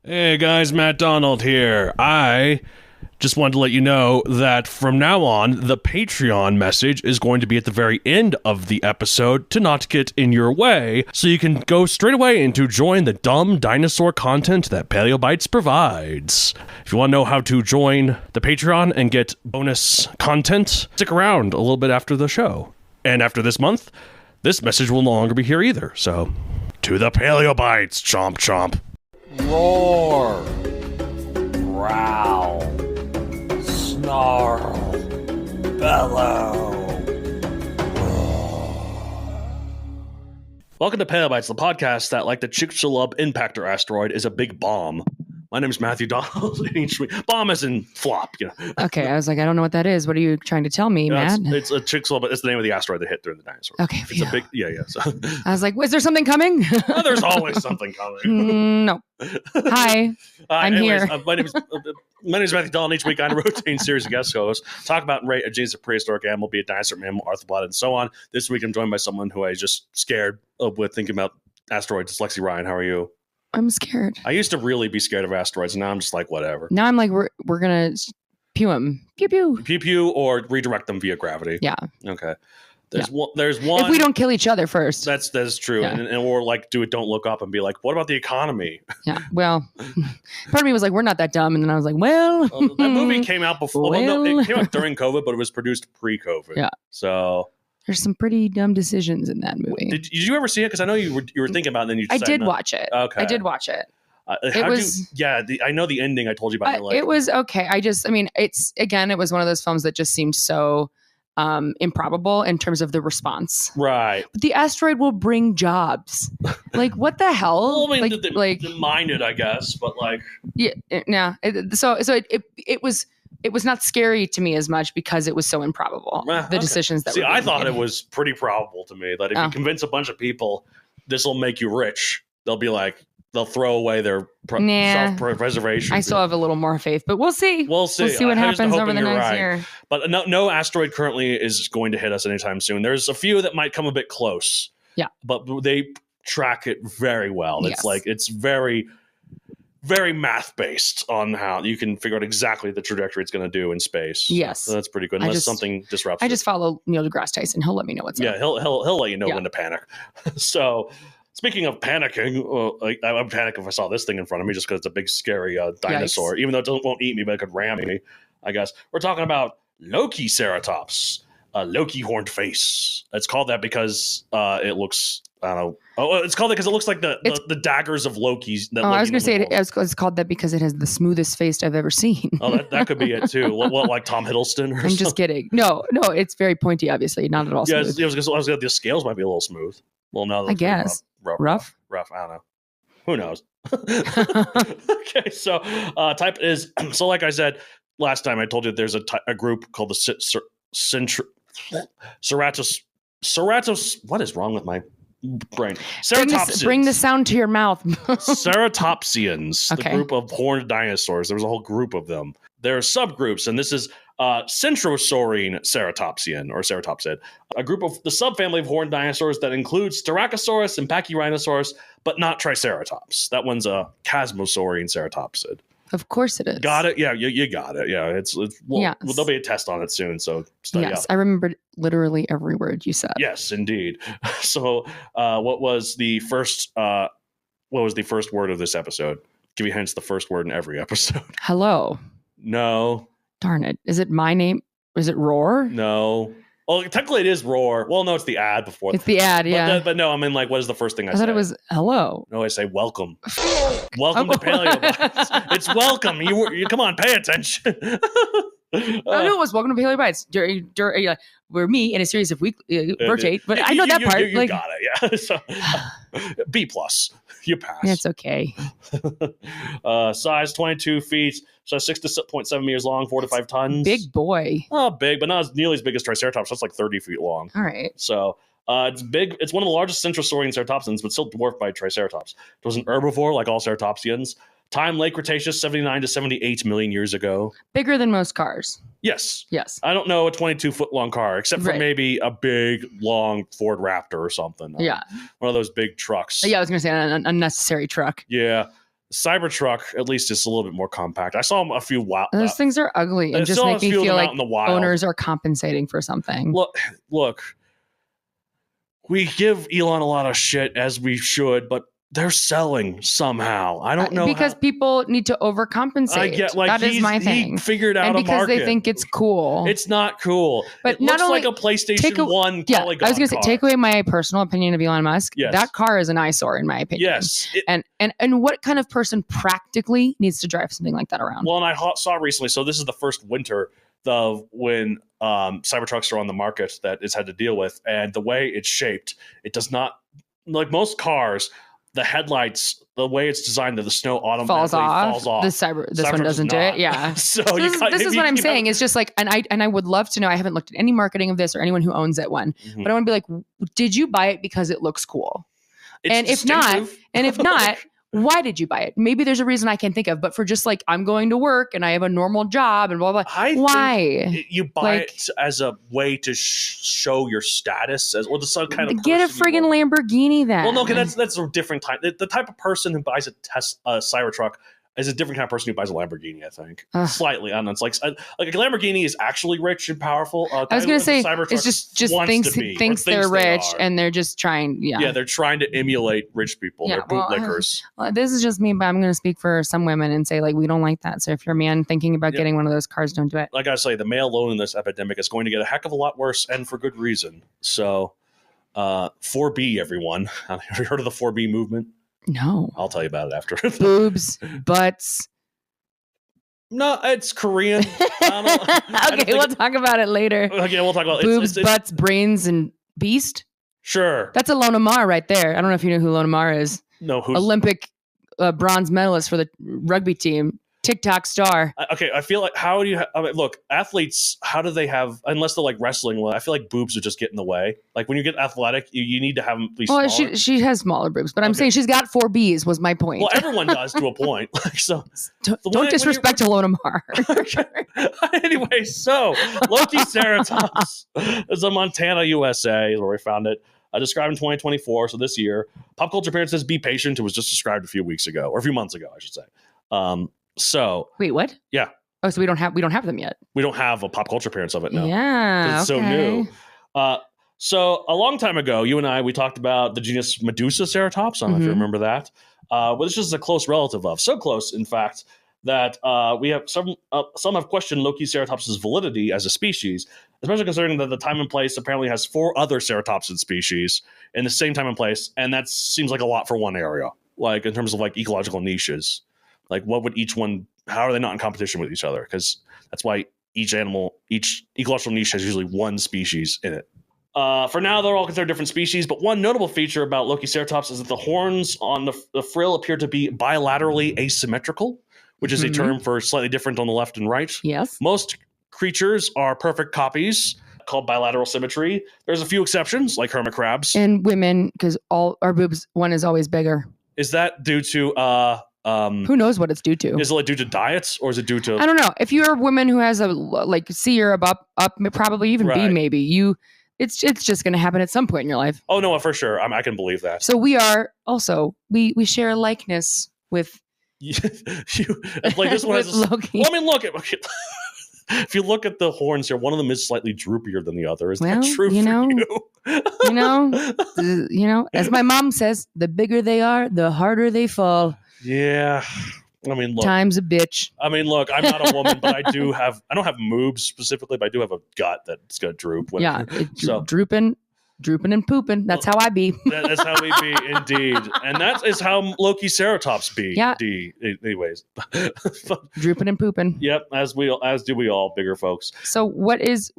Hey guys, Matt Donald here. I just wanted to let you know that from now on, the Patreon message is going to be at the very end of the episode to not get in your way, so you can go straight away into join the dumb dinosaur content that Paleobites provides. If you want to know how to join the Patreon and get bonus content, stick around a little bit after the show. And after this month, this message will no longer be here either, so to the Paleobites, chomp chomp. Roar, growl, snarl, bellow. Welcome to Paleobites, the podcast that, like the Chicxulub impactor asteroid, is a big bomb. My name is Matthew Donald. Bomb as in flop, you know. Okay, I was like, I don't know what that is. What are you trying to tell me, Matt? It's a Chicxulub, but it's the name of the asteroid that hit during the dinosaurs. Okay, it's a big, yeah. So. I was like, was there something coming? Oh, there's always something coming. No. Hi, I'm anyways, here. My name is Matthew Donald. Each week on a rotating series of guest hosts talk about and rate adjacent prehistoric animal, be it dinosaur, mammal, arthropod, and so on. This week I'm joined by someone who I just scared with thinking about asteroids. It's Lexi Ryan. How are you? I'm scared. I used to really be scared of asteroids, and now I'm just like, whatever. Now I'm like, we're gonna pew them, pew pew, Pew pew, or redirect them via gravity. Yeah. Okay. There's one. If we don't kill each other first. That's true, Yeah. and or like do it. Don't look up and be like, what about the economy? Yeah. Well, part of me was like, we're not that dumb, and then I was like, well, That movie came out before. Well, no, Well. it came out during COVID, but it was produced pre-COVID. Yeah. So there's some pretty dumb decisions in that movie. did you ever see it? Because I know you were thinking about it, and then you. I decided did not- watch it. Okay. I did watch it. It was I know the ending. I told you about. It was okay. It was one of those films that just seemed so improbable in terms of the response. right. But the asteroid will bring jobs. Like, what the hell? Well, I mean, like, they mined it, I guess, but like, yeah, yeah. It was not scary to me as much because it was so improbable. The okay. decisions that. See, were I being thought made. it was pretty probable to me that if you convince a bunch of people this will make you rich, they'll be like, they'll throw away their self-preservation. I still have a little more faith, but we'll see. We'll see. We'll see what Here's to happens over hoping the you're next right. year. But no asteroid currently is going to hit us anytime soon. There's a few that might come a bit close. Yeah. But they track it very well. It's Yes. like, it's very, very math-based on how you can figure out exactly the trajectory it's going to do in space. Yes. So that's pretty good, unless something disrupts I it. just follow Neil deGrasse Tyson. He'll let me know what's Yeah, up. he'll let you know when to panic. So, speaking of panicking, I would panic if I saw this thing in front of me just because it's a big, scary dinosaur. Yikes. Even though it won't eat me, but it could ram me, I guess. We're talking about Lokiceratops, Loki horned face. It's called that because it looks, I don't know. Oh, it's called that because it looks like the daggers of Loki's. I was going to say it's called that because it has the smoothest face I've ever seen. Oh, that could be it too. What like Tom Hiddleston? I'm just kidding. No, it's very pointy. Obviously, not at all. Yeah, smooth. I was gonna, the scales might be a little smooth. Well, no, I guess rough. I don't know. Who knows? Okay, so type is so. Like I said last time, I told you there's a group called the Ceratos. What is wrong with my brain? Ceratopsids. Bring the sound to your mouth. Ceratopsians, Okay. the group of horned dinosaurs. There was a whole group of them. There are subgroups, and this is centrosaurine ceratopsian or ceratopsid, a group of the subfamily of horned dinosaurs that includes Styracosaurus and Pachyrhinosaurus, but not Triceratops. That one's a chasmosaurine ceratopsid. Of course it is. Got it? Yeah, you got it. Yeah, it's Yes. there'll be a test on it soon, so study Yes, up. I remembered literally every word you said. Yes, indeed. So, what was the first word of this episode? Give you hints. The first word in every episode. Hello. No. Darn it. Is it my name? Is it Roar? No. Well, technically it is roar. Well, no, it's the ad before. It's the ad, yeah. But no, I mean, like, what is the first thing I I say? thought it was hello. No, I say welcome. Welcome to Paleobites. It's welcome. You come on, pay attention. I know it was Welcome to Paleobites. We're me in a series of weekly rotate, but I know that part. You got it, yeah. So, B+. You pass. It's okay. Size 22 feet, so 6.7 meters long, 4 to 5 tons. Big boy. Oh, big, but not nearly as big as Triceratops. That's like 30 feet long. All right. So it's big. It's one of the largest centrosaurine ceratopsians, but still dwarfed by Triceratops. It was an herbivore like all ceratopsians. Time, Late Cretaceous, 79 to 78 million years ago. Bigger than most cars. Yes. Yes. I don't know a 22-foot long car, except for Right. maybe a big, long Ford Raptor or something. Yeah. One of those big trucks. Yeah, I was going to say an unnecessary truck. Yeah. Cybertruck, at least, is a little bit more compact. I saw a few wild. Those things are ugly and just make me feel like owners are compensating for something. Look, we give Elon a lot of shit, as we should, but they're selling somehow. I don't know because people need to overcompensate. I get, like, that is my thing. He figured out and a market. Because they think it's cool. It's not cool. But it not looks only like a PlayStation 1 yeah, Polygon I was going to say, car. take away my personal opinion of Elon Musk. Yes. That car is an eyesore, in my opinion. Yes. And what kind of person practically needs to drive something like that around? Well, and I saw recently, so this is the first winter when Cybertrucks are on the market that it's had to deal with, and the way it's shaped, it does not, like most cars, the headlights, the way it's designed, that the snow automatically falls off. This one doesn't do it. Yeah. So this is what I'm saying. It's just like, and I would love to know. I haven't looked at any marketing of this or anyone who owns it one, but I want to be like, did you buy it because it looks cool? And if not, why did you buy it? Maybe there's a reason I can't think of, but for just like, I'm going to work and I have a normal job and blah, blah, blah. Why? You buy it as a way to show your status or the some kind of get a friggin' Lamborghini then. Well, no, because that's a different type. The type of person who buys a Cybertruck is a different kind of person who buys a Lamborghini, I think. Slightly. I don't know. It's like a Lamborghini is actually rich and powerful. I was going to say, it's just thinks they're rich and they're just trying. Yeah, they're trying to emulate rich people. They're bootlickers. This is just me, but I'm going to speak for some women and say, like, we don't like that. So if you're a man thinking about getting one of those cars, don't do it. Like I say, the male loneliness epidemic is going to get a heck of a lot worse, and for good reason. So 4B, everyone. Have you heard of the 4B movement? No. I'll tell you about it after. Boobs, butts. No, it's Korean. Okay, we'll talk about it later. Okay, we'll talk about boobs, butts, brains, and beast. Sure. That's Ilona Maher right there. I don't know if you know who Ilona Maher is. No, who's Olympic bronze medalist for the rugby team. TikTok star. Okay, I feel like look, athletes, how do they have, unless they're like wrestling, well, I feel like boobs would just get in the way. Like when you get athletic, you need to have them be smaller. Well, she has smaller boobs, but I'm saying she's got 4 Bs was my point. Well, everyone does to a point. Like, so don't disrespect Ilona Maher. Anyway, so Lokiceratops is in Montana, USA, is where we found it. Described in 2024, so this year. Pop culture appearance says "Be patient." It was just described a few weeks ago, or a few months ago, I should say. So wait, what? Yeah. Oh, so we don't have them yet. We don't have a pop culture appearance of it now. Yeah, it's so new. So a long time ago, you and I talked about the genus Medusa-ceratops. I don't know if you remember that. Well, this is a close relative of, so close, in fact, that we have some have questioned Lokiceratops' validity as a species, especially considering that the time and place apparently has 4 other ceratopsid species in the same time and place, and that seems like a lot for one area. Like in terms of like ecological niches. Like, what would each one? How are they not in competition with each other? Because that's why each ecological niche has usually one species in it. For now, they're all considered different species, but one notable feature about Lokiceratops is that the horns on the frill appear to be bilaterally asymmetrical, which is a term for slightly different on the left and right. Yes. Most creatures are perfect copies, called bilateral symmetry. There's a few exceptions, like hermit crabs. And women, because all our boobs, one is always bigger. Is that due to... who knows what it's due to? Is it like due to diets, or is it due to? I don't know. If you're a woman who has a like C or up, probably even B, maybe it's just going to happen at some point in your life. Oh no, for sure. I can believe that. So we are also we share a likeness with you. Like this one has. Loki. Well, I mean, look at. If you look at the horns here, one of them is slightly droopier than the other. Is that true for you? You know, as my mom says, the bigger they are, the harder they fall. Yeah. I mean, look. Time's a bitch. I mean, look, I'm not a woman, but I don't have moobs specifically, but I do have a gut that's going to droop. Drooping and pooping. That's how I be. That's how we be, indeed. And that is how Lokiceratops be. Yeah. Anyways. Drooping and pooping. Yep, as do we all, bigger folks. So what is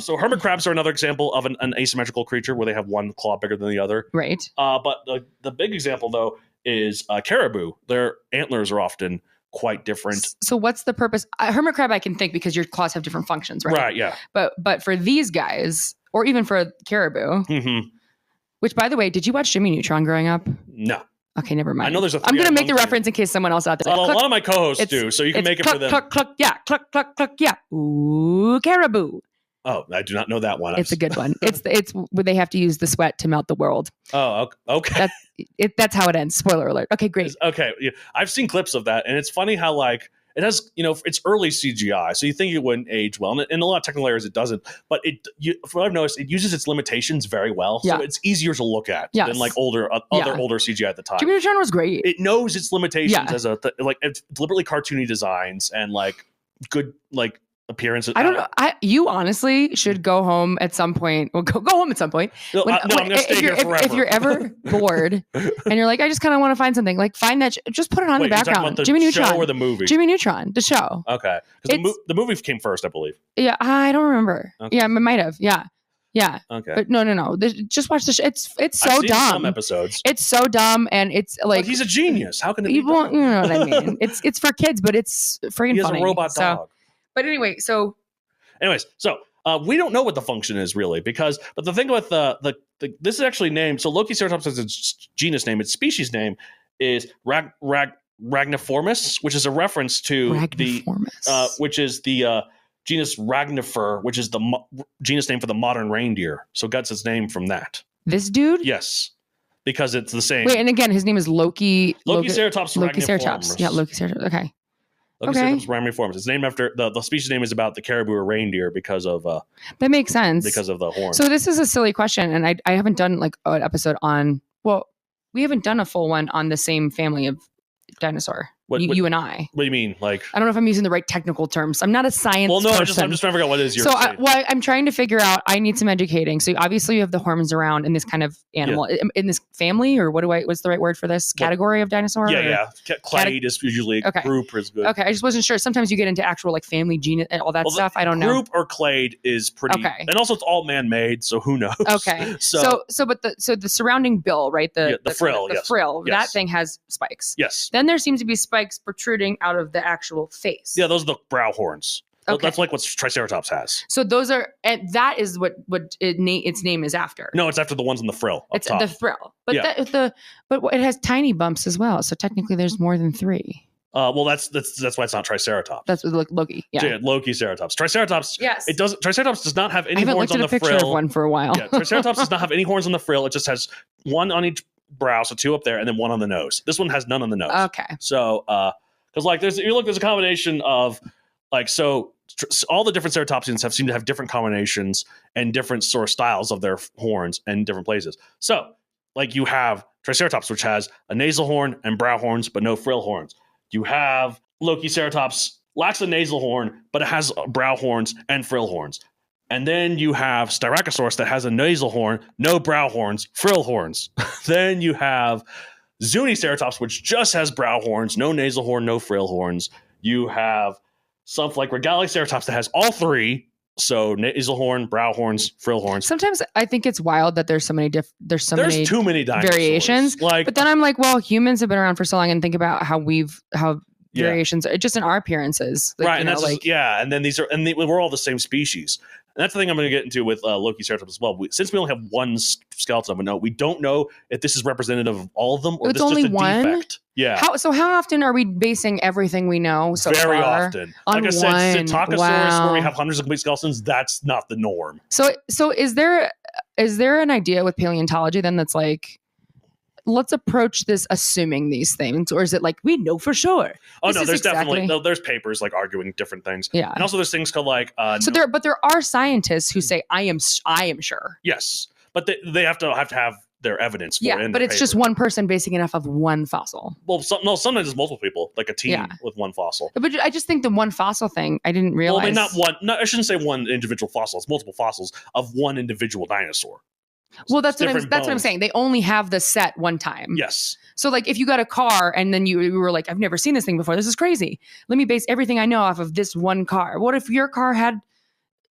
so hermit crabs are another example of an asymmetrical creature where they have one claw bigger than the other. Right. But the big example, though, is caribou. Their antlers are often quite different. So what's the purpose? Hermit crab I can think because your claws have different functions, right? Right, yeah. But for these guys, or even for caribou, which, by the way, did you watch Jimmy Neutron growing up? No. Okay, never mind. I know there's I'm going to make the reference in case someone else out there. Well, a lot of my co-hosts do, so you can make it for them. Cluck, cluck, yeah. Cluck, cluck, cluck, yeah. Ooh, caribou. Oh, I do not know that one. It's a good one. It's where they have to use the sweat to melt the world. Oh, okay. That's how it ends. Spoiler alert. Okay, great. Okay, yeah. I've seen clips of that, and it's funny how like it has, it's early CGI, so you think it wouldn't age well, and in a lot of technical areas it doesn't. But from what I've noticed, it uses its limitations very well, so it's easier to look at than like older CGI at the time. Jimmy Neutron was great. It knows its limitations as it's deliberately cartoony designs and like good like appearance. I don't know. You honestly should go home at some point. Well, go home at some point. No, I'm gonna stay here forever. If you're ever bored and you're like, I just kind of want to find something, like find that. Just put it on the background. About the Jimmy Neutron show or the movie? Jimmy Neutron, the show. Okay, because the movie came first, I believe. Yeah, I don't remember. Okay. Yeah, it might have. Yeah. Okay. But no. Just watch the show. It's so I've seen dumb. Some episodes. It's so dumb, and it's like. But he's a genius. How can it be? You know what I mean? It's for kids, but it's freaking funny. He has a robot dog. But anyway, so. Anyways, so we don't know what the function is really but the thing with this is actually named, so Lokiceratops is its genus name, its species name is Ragniformis, which is a reference to which is the genus Ragnifer, which is the genus name for the modern reindeer. So it gets its name from that. This dude? Yes. Because it's the same. Wait, and again, his name is Loki. Lokiceratops Lokiceratops. Yeah, Lokiceratops. Okay. Lokiceratops ragniformis. It's named after the species name is about the caribou or reindeer because of that makes sense because of the horn. So this is a silly question, and I haven't done like an episode on. Well, we haven't done a full one on the same family of dinosaur. You and I. What do you mean? Like, I don't know if I'm using the right technical terms. I'm not a science. Well, no, person. I'm just trying to figure out what it is. I'm trying to figure out. I need some educating. So obviously, you have the horns around in this kind of animal in this family, or what's the right word for this category of dinosaur? Yeah. Clade is usually group is good. Okay, I just wasn't sure. Sometimes you get into actual like family genus and all that stuff. I don't know. Group or clade is pretty. Okay, and also it's all man-made, so who knows? Okay, so the surrounding bill, right? The frill, the frill. Yes. That thing has spikes. Yes. Then there seems to be spikes protruding out of the actual face. Yeah, those are the brow horns. Okay. That's like what Triceratops has. So those are, and that is what its name is after. No, it's after the ones on the frill. It's the frill, but but it has tiny bumps as well. So technically, there's more than 3. Well, that's why it's not Triceratops. That's Loki. Yeah, Lokiceratops. Triceratops. Yes. Triceratops does not have any horns on the frill. I haven't looked at a picture of one for a while. Yeah, Triceratops does not have any horns on the frill. It just has one on each brow, so 2 up there, and then 1 on the nose. This one has none on the nose. Okay. So, because like there's a combination of like all the different ceratopsians seem to have different combinations and different sort of styles of their horns in different places. So like you have Triceratops, which has a nasal horn and brow horns, but no frill horns. You have Lokiceratops, lacks a nasal horn, but it has brow horns and frill horns. And then you have Styracosaurus that has a nasal horn, no brow horns, frill horns. Then you have Zuniceratops, which just has brow horns, no nasal horn, no frill horns. You have something like Regaliceratops that has all 3, so nasal horn, brow horns, frill horns. Sometimes I think it's wild that there's many too many variations. But then I'm like, well, humans have been around for so long, and think about how variations just in our appearances, right? And that's and then we're all the same species. And that's the thing I'm going to get into with Lokiceratops as well. Since we only have one skeleton, we don't know if this is representative of all of them or this is just a defect. Yeah. How often are we basing everything we know so Very far often. Like I said, Centrosaurus, where we have hundreds of complete skeletons, that's not the norm. So is there an idea with paleontology then that's like, let's approach this assuming these things, or is it like we know for sure? Oh no, there's definitely there's papers like arguing different things. Yeah, and also there's things called like there are scientists who say I am sure. Yes, but they have to have their evidence for it. Yeah, but it's just one person basing enough of one fossil. Well, sometimes it's multiple people, like a team with one fossil. But I just think the one fossil thing, I didn't realize. Well, I mean, not one. No, I shouldn't say one individual fossil. It's multiple fossils of one individual dinosaur. Well, that's what I'm saying. They only have the set one time. Yes. So like if you got a car and then you were like, I've never seen this thing before. This is crazy. Let me base everything I know off of this one car. What if your car had,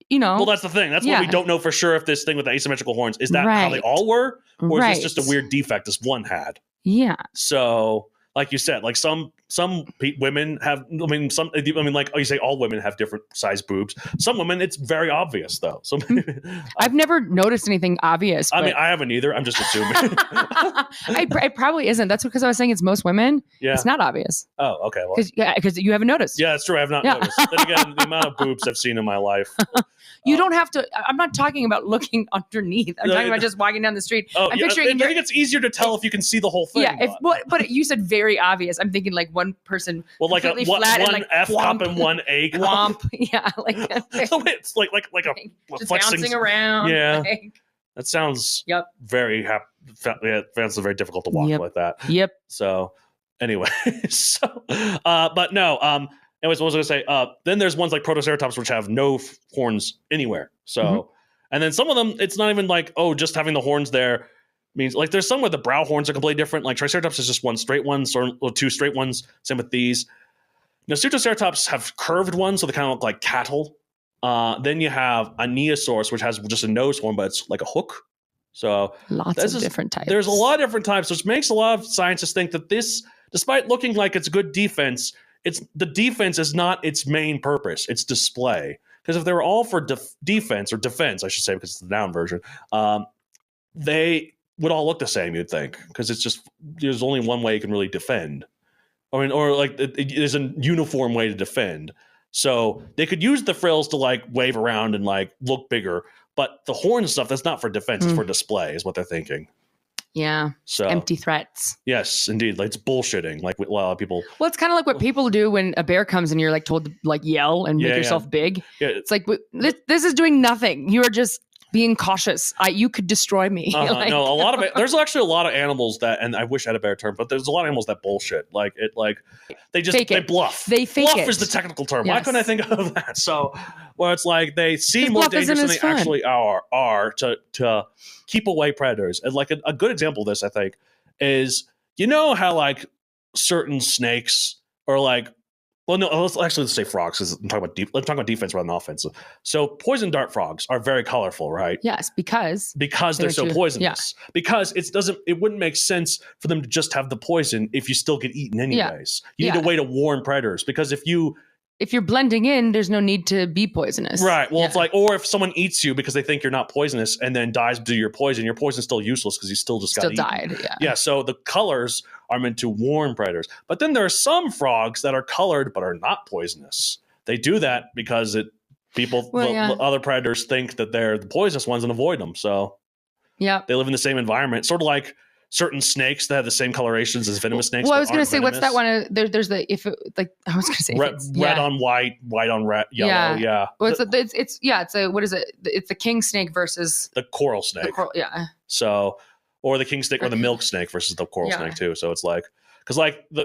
Well, that's the thing. That's what we don't know for sure if this thing with the asymmetrical horns, is that how they all were? Or is this just a weird defect this one had? Yeah. So like you said, like some women have. Like you say, all women have different size boobs. Some women, it's very obvious though. So I've never noticed anything obvious. I mean, I haven't either. I'm just assuming. It probably isn't. That's because I was saying it's most women. Yeah. It's not obvious. Oh, okay. Well, because you haven't noticed. yeah, that's true. I have not noticed. Then again, the amount of boobs I've seen in my life. You don't have to. I'm not talking about looking underneath. I'm talking about just walking down the street. Oh, I'm yeah, picturing. I think it's easier to tell if you can see the whole thing. Yeah, but you said very obvious. I'm thinking like one person. Well, like one F cup and one A cup. Womp. Yeah, like it's like a just flexing, bouncing around. Yeah, like. that sounds. Yep. Very it sounds very difficult to walk like that. Yep. So anyway, but no. Anyways, what was I going to say? Then there's ones like Protoceratops which have no horns anywhere. So, and then some of them, it's not even like, just having the horns there means, like, there's some where the brow horns are completely different. Like Triceratops is just one straight one, or two straight ones. Same with these. Now, Centrosaurines have curved ones, so they kind of look like cattle. Then you have a Neosaurus, which has just a nose horn, but it's like a hook. So lots of different types. There's a lot of different types, which makes a lot of scientists think that this, despite looking like it's good defense, the defense is not its main purpose. It's display. Because if they were all for defense, I should say, because it's the noun version, they would all look the same, you'd think. Because it's just, there's only one way you can really defend. I mean, or like there's a uniform way to defend. So they could use the frills to like wave around and like look bigger. But the horn and stuff, that's not for defense. It's for display is what they're thinking. Yeah. So empty threats. Yes, indeed. Like it's bullshitting. Like a lot of people. Well, it's kind of like what people do when a bear comes and you're like told to like yell and make yourself big. Yeah. It's like this is doing nothing. You are just being cautious. You could destroy me. Like, no, a lot of it. There's actually a lot of animals that, and I wish I had a better term, but there's a lot of animals that bullshit. Like they just they bluff. They fake bluff it. is the technical term. Yes. Why couldn't I think of that? So, well, it's like they seem more dangerous than they actually are to keep away predators. And like a good example of this, I think, is how like certain snakes are like. Well, no, let's say frogs, because I'm talking about defense rather than offense. So poison dart frogs are very colorful, right? Yes, because they're so poisonous. Yeah. Because it wouldn't make sense for them to just have the poison if you still get eaten anyways. You need a way to warn predators, because if you're blending in, there's no need to be poisonous. Right. Well, it's like, or if someone eats you because they think you're not poisonous and then dies due to your poison's still useless because you still got died. Yeah. Yeah. So the colors are meant to warn predators. But then there are some frogs that are colored but are not poisonous. They do that because other predators think that they're the poisonous ones and avoid them. So they live in the same environment. Sort of like certain snakes that have the same colorations as venomous snakes. Well, I was going to say, what's that one? There's the I was going to say red on white, white on red, yellow. Yeah. Well, it's a what is it? It's the king snake versus the coral snake. So, or the king snake or the milk snake versus the coral snake too. So it's like, because like the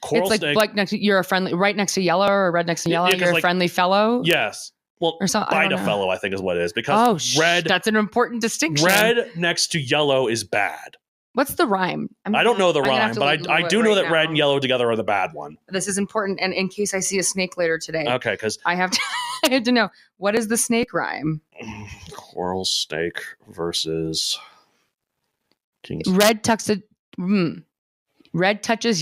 coral snake, like you're a friendly right next to yellow or red next to yellow. You're a friendly fellow. Yes. Well, fellow, I think is what it is, because red. That's an important distinction. Red next to yellow is bad. What's the rhyme? I don't know the rhyme, but I do know that red and yellow together are the bad one. This is important, and in case I see a snake later today. Okay, because I have to know, what is the snake rhyme? Coral snake versus king. Red touches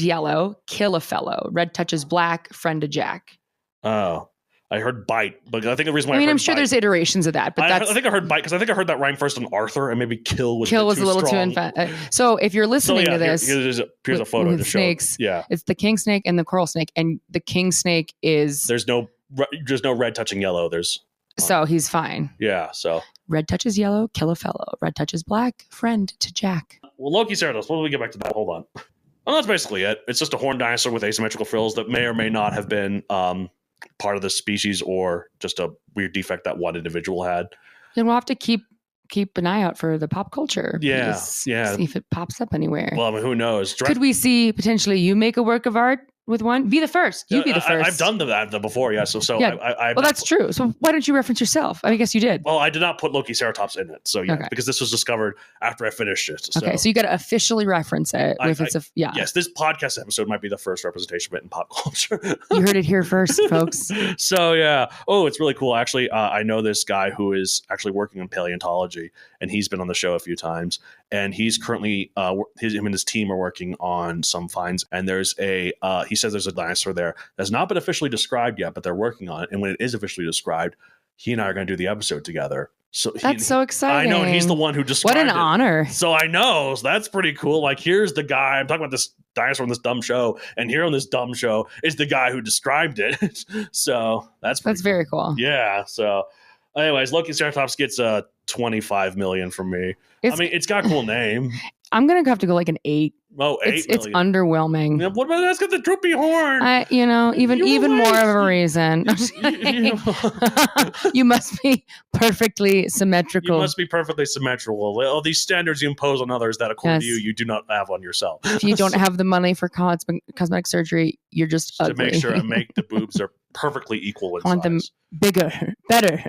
yellow, kill a fellow. Red touches black, friend a jack. Oh. I heard bite, but I think the reason why I'm sure there's iterations of that, but I think I heard bite because I think I heard that rhyme first on Arthur, and maybe kill was a little too So if you're listening to this, here's a photo to show. Snakes, it's the king snake and the coral snake, and the king snake is there's no red touching yellow. So he's fine. Yeah. So red touches yellow, kill a fellow. Red touches black, friend to Jack. Well, Lokiceratops. What do we get back to that? Hold on. Well, that's basically it. It's just a horned dinosaur with asymmetrical frills that may or may not have been part of the species or just a weird defect that one individual had. Then we'll have to keep an eye out for the pop culture. Yeah. See if it pops up anywhere. Well, I mean, who knows? Could we see potentially you make a work of art with one? Be the first. You be the first. I've done that before, yeah. So yeah. Well, that's true. So why don't you reference yourself? I guess you did. Well, I did not put Lokiceratops in it. So yeah, because this was discovered after I finished it. So. Okay, so you got to officially reference it. Yes, this podcast episode might be the first representation of it in pop culture. You heard it here first, folks. So yeah. Oh, it's really cool. Actually, I know this guy who is actually working in paleontology, and he's been on the show a few times. and he's currently him and his team are working on some finds. And there's he says there's a dinosaur there that's not been officially described yet, but they're working on it. And when it is officially described, he and I are going to do the episode together. So that's so exciting. I know, and he's the one who described it. What an honor. So I know, so that's pretty cool. Like, here's the guy, I'm talking about this dinosaur on this dumb show, and here on this dumb show is the guy who described it. So that's cool. Very cool. Yeah. So anyways, Lokiceratops gets 25 million from me. It's got a cool name. I'm going to have to go like an 8. Oh, 8 It's underwhelming. Yeah, what about that's got the droopy horn? Even more of a reason. You must be perfectly symmetrical. You must be perfectly symmetrical. All these standards you impose on others that, according to you do not have on yourself. If you don't have the money for cosmetic surgery, you're just ugly. To make the boobs are perfectly equal in size. I want them bigger, better.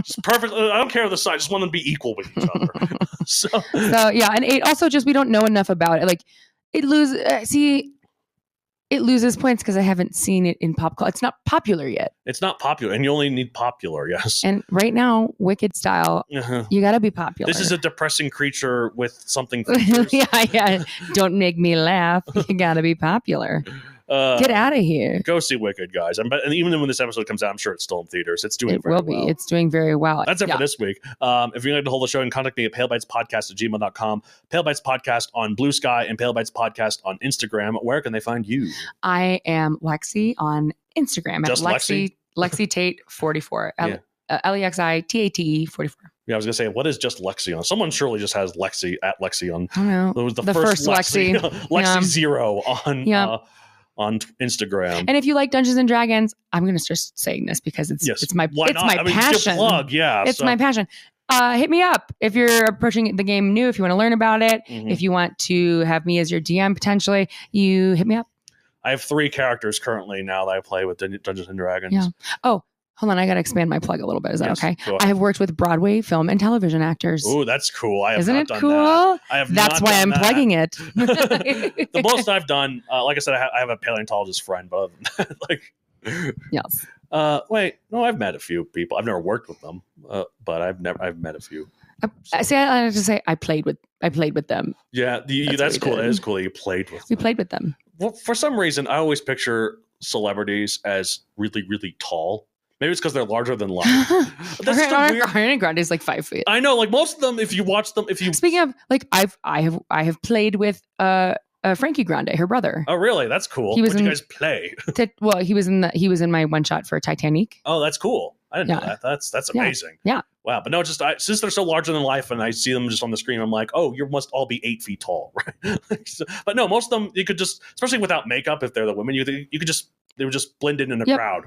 Just perfect. I don't care the size. Just want them to be equal with each other. So yeah, and 8. Also, just we don't know enough about it. Like it loses. It loses points because I haven't seen it in pop culture. It's not popular yet. It's not popular, and you only need popular. Yes. And right now, Wicked style, you got to be popular. This is a depressing creature with something. yeah. Don't make me laugh. You got to be popular. Get out of here. Go see Wicked, guys. And even when this episode comes out, I'm sure it's still in theaters. It's doing very well. It will be. It's doing very well. That's it for this week. If you'd like to hold the show, you can contact me at palebites.podcast@gmail.com, Palebites Podcast on Blue Sky, and Palebites Podcast on Instagram. Where can they find you? I am Lexi on Instagram. Just at Lexi Tate 44. LEXI TATE 44. Yeah, I was going to say, what is just Lexi on? Someone surely just has Lexi at Lexi on. I don't know. It was the first Lexi. Lexi 0 on Instagram. And if you like Dungeons and Dragons, I'm going to start saying this because it's my passion. Plug, yeah. It's my passion. Hit me up if you're approaching the game new, if you want to learn about it, if you want to have me as your DM potentially, you hit me up. I have 3 characters currently now that I play with Dungeons and Dragons. Yeah. Oh, hold on. I got to expand my plug a little bit. Is that okay? I have worked with Broadway, film, and television actors. Oh, that's cool. Isn't it cool? That's why I'm plugging it. The most I've done, like I said, I have a paleontologist friend, but other than that, yes. Wait, no, I've met a few people. I've never worked with them, but I've met a few. I have to say I played with them. Yeah, that's cool. That is cool that you played with them. We played with them. Well, for some reason, I always picture celebrities as really, really tall. Maybe it's because they're larger than life. Ariana Grande is like 5 feet. I know, like most of them. If you watch them, speaking of, like I have played with Frankie Grande, her brother. Oh, really? That's cool. What did you guys play? He was in my one shot for Titanic. Oh, that's cool. I didn't know that. That's amazing. Yeah. Wow. But no, since they're so larger than life, and I see them just on the screen, I'm like, oh, you must all be 8 feet tall, right? But no, most of them you could just, especially without makeup, if they're the women, they would just blend in a crowd.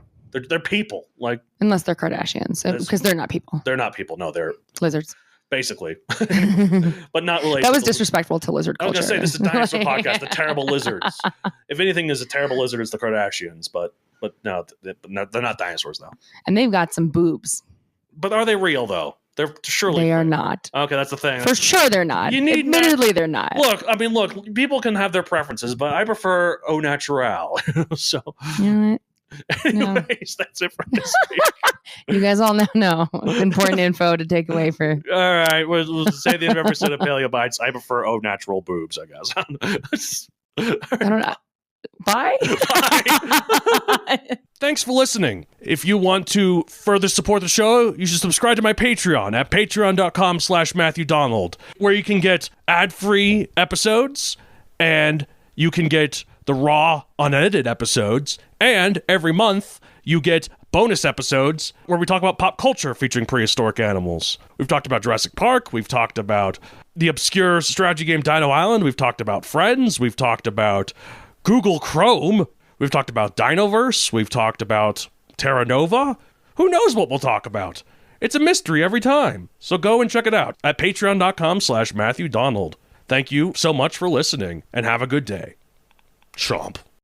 They're people, like unless they're Kardashians, because they're not people. They're not people. No, they're lizards. Basically, but not related. That was disrespectful to lizard culture. I was gonna say this is a dinosaur podcast. The terrible lizards. If anything is a terrible lizard, it's the Kardashians. But no, they're not dinosaurs though. And they've got some boobs. But are they real though? They're surely they are not. Okay, that's the thing. For sure, they're not. Admittedly, they're not. Look, people can have their preferences, but I prefer au natural. So. You know what? Anyways, that's it for this week. You guys all now know important info to take away for. All right, we'll say the end of episode of Paleo Bites. I prefer au natural boobs, I guess. I don't know. Bye. Bye. Thanks for listening. If you want to further support the show, you should subscribe to my Patreon at patreon.com/MatthewDonald, where you can get ad-free episodes and you can get the raw, unedited episodes, and every month you get bonus episodes where we talk about pop culture featuring prehistoric animals. We've talked about Jurassic Park, we've talked about the obscure strategy game Dino Island, we've talked about Friends, we've talked about Google Chrome, we've talked about Dinoverse, we've talked about Terra Nova. Who knows what we'll talk about? It's a mystery every time. So go and check it out at patreon.com/MatthewDonald. Thank you so much for listening, and have a good day. Chomp.